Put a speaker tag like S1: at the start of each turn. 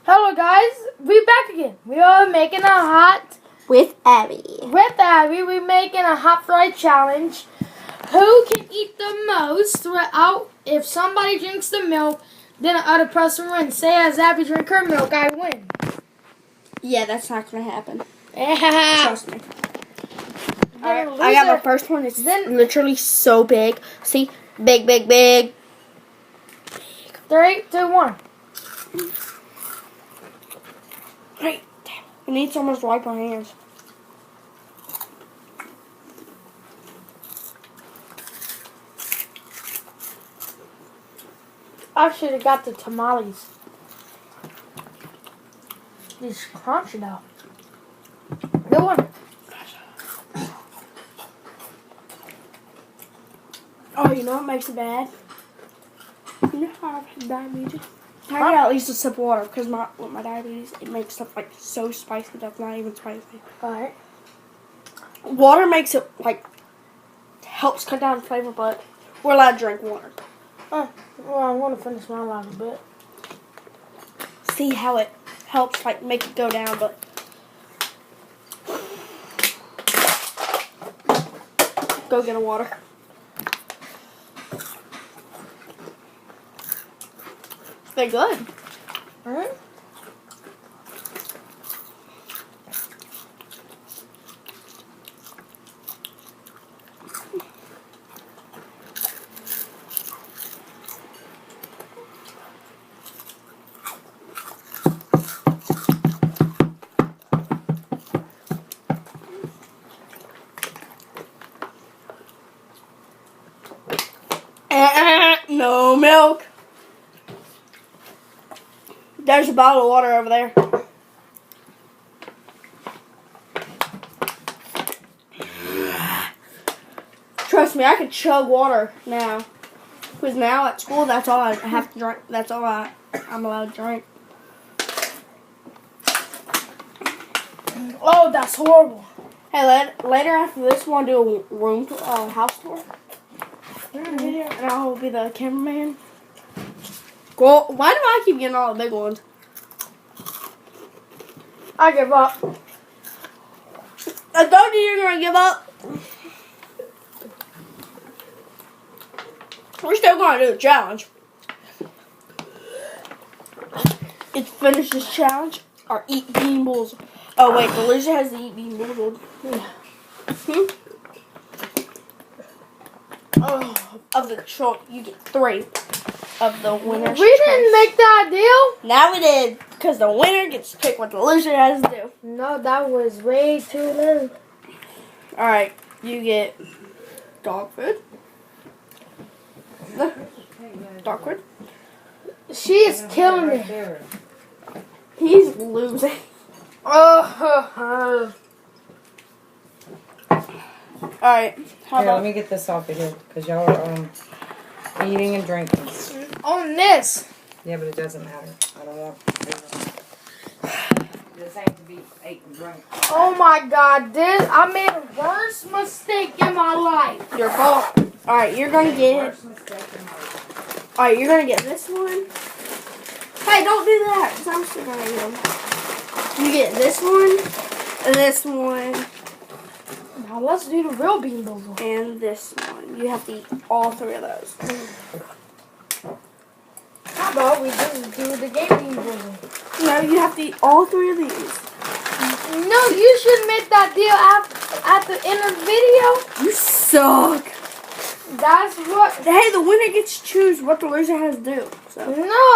S1: Hello guys, we back again. We are making a hot
S2: with Abby.
S1: We're making a hot fry challenge. Who can eat the most throughout? If somebody drinks the milk, then the other person wins. Say as Abby drink her milk, I win.
S2: Yeah, that's not gonna happen.
S1: Yeah.
S2: Trust me. Alright, I got my first one. It's literally so big. See? Big, big, big.
S1: 3, 2, 1.
S2: Right. Damn. We need someone to wipe our hands.
S1: I should have got the tamales. These crunchy though. Good one.
S2: Oh, you know what makes it bad? You know how I've had diabetes? I get at least a sip of water because with my diabetes, it makes stuff like so spicy that's not even spicy.
S1: Alright.
S2: Water makes it like helps cut down flavor, but we're allowed to drink water.
S1: Oh, well, I want to finish mine out a bit.
S2: See how it helps like make it go down, but go get a water. They're good.
S1: Alright.
S2: No milk. There's a bottle of water over there. Trust me, I can chug water now. Because now at school, that's all I have to drink. That's all I'm allowed to drink.
S1: Oh, that's horrible.
S2: Hey, later after this, want to do a room house tour? Video, and I'll be the cameraman. Well, why do I keep getting all the big ones?
S1: I give up.
S2: I told you you're gonna give up. We're still gonna do the challenge. It's finish this challenge or eat bean boozled. Oh wait, the loser has to eat bean boozled. Oh, of the choice, you get 3 of the winner's
S1: We didn't make that deal.
S2: Now we did, because the winner gets to pick what the loser has to do.
S1: No, that was way too little.
S2: Alright, you get dog food. Dog food.
S1: She is killing me.
S2: He's losing.
S1: Oh.
S2: Alright, how about...
S3: Let me get this off of here, because y'all are eating and drinking.
S1: On this.
S3: Yeah, but it doesn't matter. I don't want this ain't to be ate and drink.
S1: Oh my God, I made a worst mistake in my life.
S2: Your fault. Alright, you're gonna get... Alright, you're gonna get this one. Hey, don't do that, because I'm still gonna eat them. You get this one, and this one,
S1: Now let's do the real bean boozle.
S2: and this one. You have to eat all 3 of those.
S1: How about we just do the game bean boozle?
S2: No, you have to eat all 3 of these.
S1: No, you should make that deal at the end of the video.
S2: You suck.
S1: That's what.
S2: Hey, the winner gets to choose what the loser has to do. So.
S1: No.